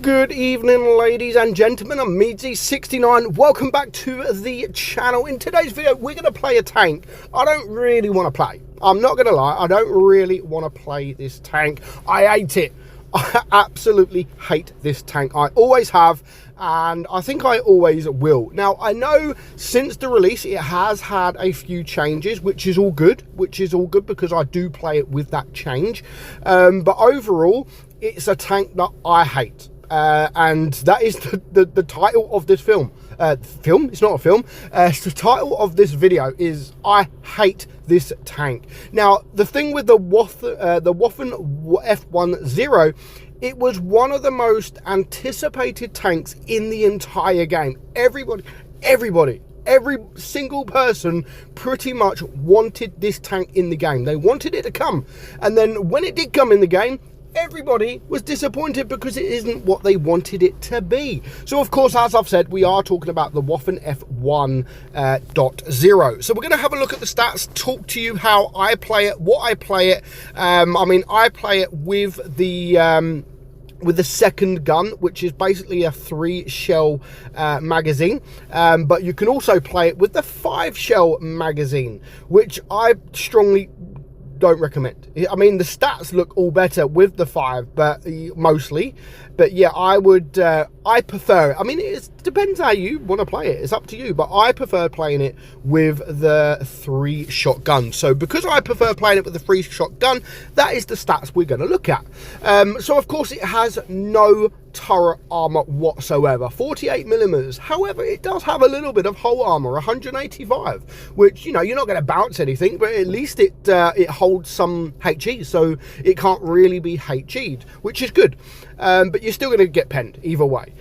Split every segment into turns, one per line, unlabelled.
Good evening, ladies and gentlemen. I'm meadsy69. Welcome back to the channel. In today's video, we're going to play a tank I don't really want to play. I'm not going to lie, I don't really want to play this tank. I hate it. I absolutely hate this tank. I always have, and I think I always will. Now, I know since the release, it has had a few changes, which is all good. Because I do play it with that change. But overall, it's a tank that I hate. And that is the title of this film. It's not a film. The title of this video is I hate this tank. Now, the thing with the Waffen F10, it was one of the most anticipated tanks in the entire game. Every single person pretty much wanted this tank in the game. They wanted it to come. And then when it did come in the game, everybody was disappointed because it isn't what they wanted it to be. So, of course, as I've said, we are talking about the Waffen F10. So we're going to have a look at the stats, talk to you how I play it, what I play it. I play it with the second gun, which is basically a 3-shell magazine, but you can also play it with the 5-shell magazine, which I strongly don't recommend. I mean, the stats look all better with the 5, but mostly. But yeah, I prefer it. I mean, it depends how you want to play it. It's up to you. But I prefer playing it with the 3-shot gun. So because I prefer playing it with the 3-shot gun, that is the stats we're going to look at. So of course it has no turret armor whatsoever, 48mm. However, it does have a little bit of hull armor, 185, which, you know, you're not going to bounce anything, but at least it holds some HE, so it can't really be HE'd, which is good. But you're still going to get penned either way.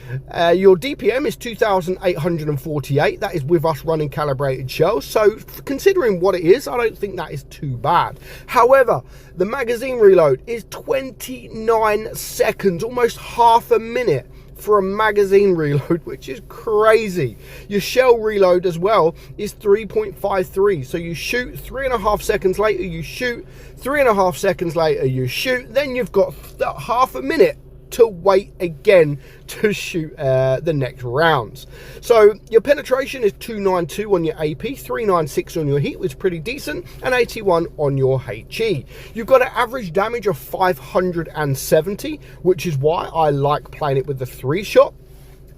Your DPM is 2,848. That is with us running calibrated shells. So considering what it is, I don't think that is too bad. However, the magazine reload is 29 seconds, almost half a minute for a magazine reload, which is crazy. Your shell reload as well is 3.53. So you shoot, 3.5 seconds later you shoot, 3.5 seconds later you shoot, then you've got half a minute to wait again to shoot the next rounds. So your penetration is 292 on your AP, 396 on your heat, which is pretty decent, and 81 on your HE. You've got an average damage of 570, which is why I like playing it with the 3-shot.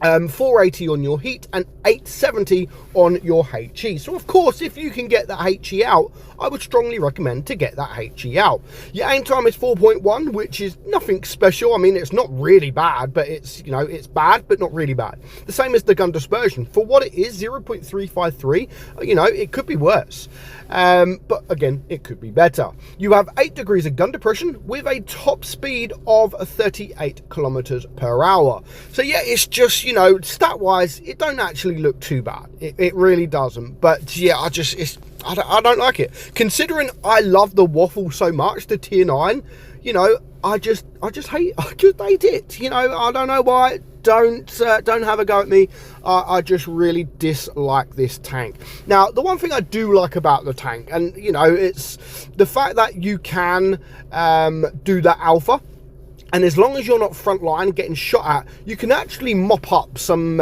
480 on your heat and 870 on your HE. So of course, if you can get that HE out, I would strongly recommend to get that HE out. Your aim time is 4.1, which is nothing special. I mean, it's not really bad, but it's, you know, it's bad, but not really bad. The same as the gun dispersion. For what it is, 0.353, you know, it could be worse. But again, it could be better. You have 8 degrees of gun depression with a top speed of 38 kilometers per hour. So yeah, it's just, you know, stat wise, it don't actually look too bad. It really doesn't. But yeah, I don't like it. Considering I love the Waffle so much, the tier 9, you know, I just hate it. You know, I don't know why. Don't have a go at me. I just really dislike this tank. Now, the one thing I do like about the tank, and you know, it's the fact that you can do that alpha. And as long as you're not front line getting shot at, you can actually mop up some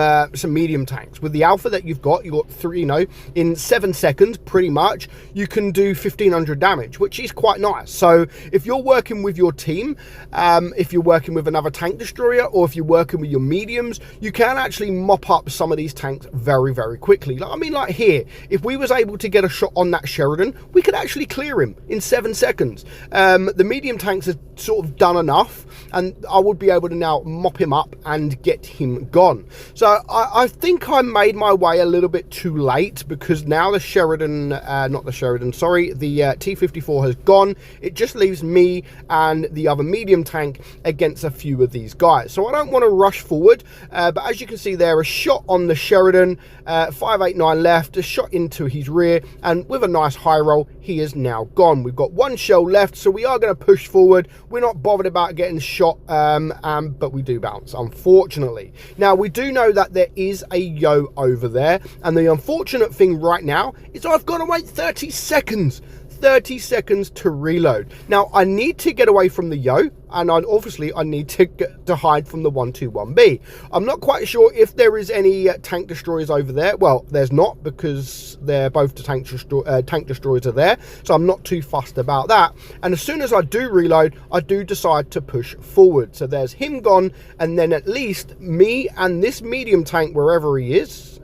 medium tanks. With the alpha that you've got 3, you know, in 7 seconds, pretty much, you can do 1,500 damage, which is quite nice. So if you're working with your team, if you're working with another tank destroyer, or if you're working with your mediums, you can actually mop up some of these tanks very, very quickly. Like, I mean, like here, if we was able to get a shot on that Sheridan, we could actually clear him in 7 seconds. The medium tanks have sort of done enough, and I would be able to now mop him up and get him gone. So I think I made my way a little bit too late, because now the Sheridan, not the Sheridan, sorry, the T-54 has gone. It just leaves me and the other medium tank against a few of these guys. So I don't want to rush forward, but as you can see there, a shot on the Sheridan, 589 left, a shot into his rear, and with a nice high roll, he is now gone. We've got 1 shell left, so we are going to push forward. We're not bothered about getting shot, but we do bounce, unfortunately. Now, we do know that there is a yo over there, and the unfortunate thing right now is I've got to wait 30 seconds. 30 seconds to reload. Now, I need to get away from the yo, and obviously I need to hide from the 121B. I'm not quite sure if there is any tank destroyers over there. Well, there's not, because they're both the tank destroyers are there, so I'm not too fussed about that. And as soon as I do reload, I do decide to push forward. So there's him gone, and then at least me and this medium tank, wherever he is,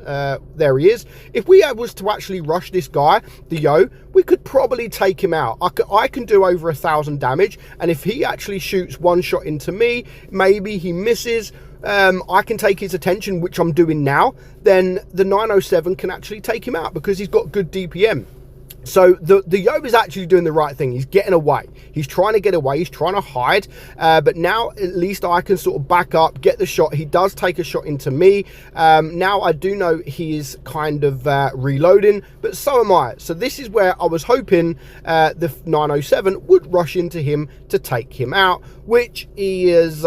there he is. If we was to actually rush this guy, the Yo, we could probably take him out. I can do over 1,000 damage, and if he actually shoots one shot into me, maybe he misses, I can take his attention, which I'm doing now, then the 907 can actually take him out because he's got good DPM. So the Yo is actually doing the right thing. He's getting away. He's trying to get away. He's trying to hide. But now at least I can sort of back up, get the shot. He does take a shot into me. Now I do know he is kind of reloading, but so am I. So this is where I was hoping the 907 would rush into him to take him out, which he is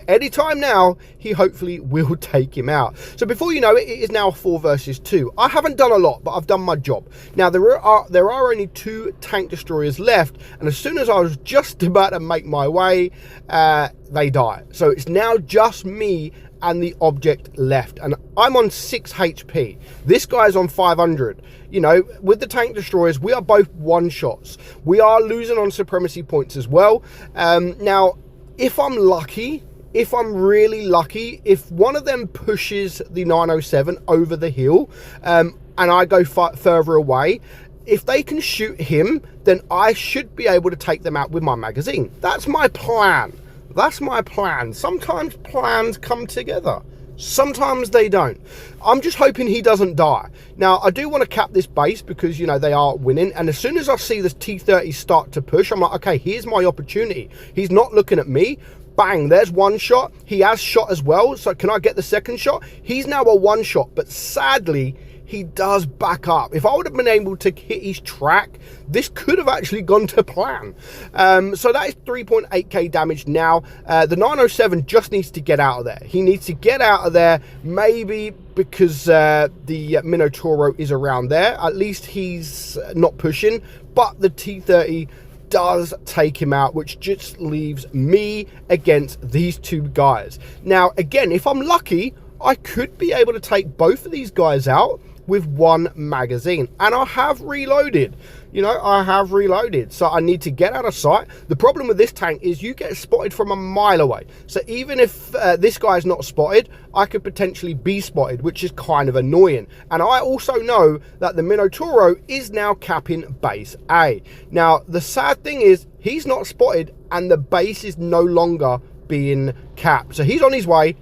anytime now. He hopefully will take him out. So before you know it, it is now 4 versus 2. I haven't done a lot, but I've done my job. Now there are only 2 tank destroyers left, and as soon as I was just about to make my way, they die. So it's now just me and the object left, and I'm on 6 HP. This guy's on 500. You know, with the tank destroyers, we are both one shots. We are losing on supremacy points as well. Now, if I'm lucky, if I'm really lucky, if one of them pushes the 907 over the hill, and I go further away, if they can shoot him, then I should be able to take them out with my magazine. That's my plan. That's my plan. Sometimes plans come together. Sometimes they don't. I'm just hoping he doesn't die. Now, I do want to cap this base because, you know, they are winning. And as soon as I see this T-30 start to push, I'm like, okay, here's my opportunity. He's not looking at me. Bang, there's one shot. He has shot as well. So can I get the second shot? He's now a one shot, but sadly, he does back up. If I would have been able to hit his track, this could have actually gone to plan. So that is 3.8k damage now. The 907 just needs to get out of there. He needs to get out of there, maybe because the Minotauro is around there. At least he's not pushing, but the T-30 does take him out, which just leaves me against these 2 guys. Now, again, if I'm lucky, I could be able to take both of these guys out with one magazine, and I have reloaded. You know, I have reloaded, so I need to get out of sight. The problem with this tank is you get spotted from a mile away, so even if this guy's not spotted, I could potentially be spotted, which is kind of annoying. And I also know that the Minotauro is now capping base A. Now, the sad thing is he's not spotted, and the base is no longer being capped, so he's on his way,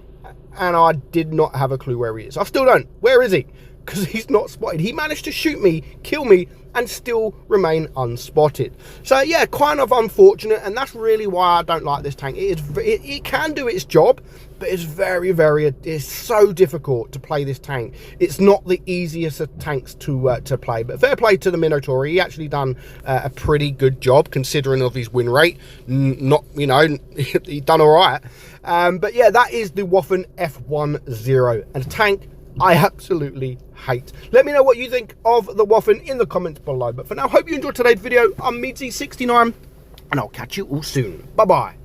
and I did not have a clue where he is. I still don't. Where is he? Because he's not spotted. He managed to shoot me, kill me, and still remain unspotted. So yeah, kind of unfortunate, and that's really why I don't like this tank. It can do its job, but it's it's so difficult to play this tank. It's not the easiest of tanks to play, but fair play to the Minotaur. He actually done a pretty good job considering of his win rate. Not, you know, he done all right. But yeah, that is the Waffen F10, and a tank I absolutely hate. Let me know what you think of the Waffen in the comments below. But for now, hope you enjoyed today's video. I'm meadsy69, and I'll catch you all soon. Bye-bye.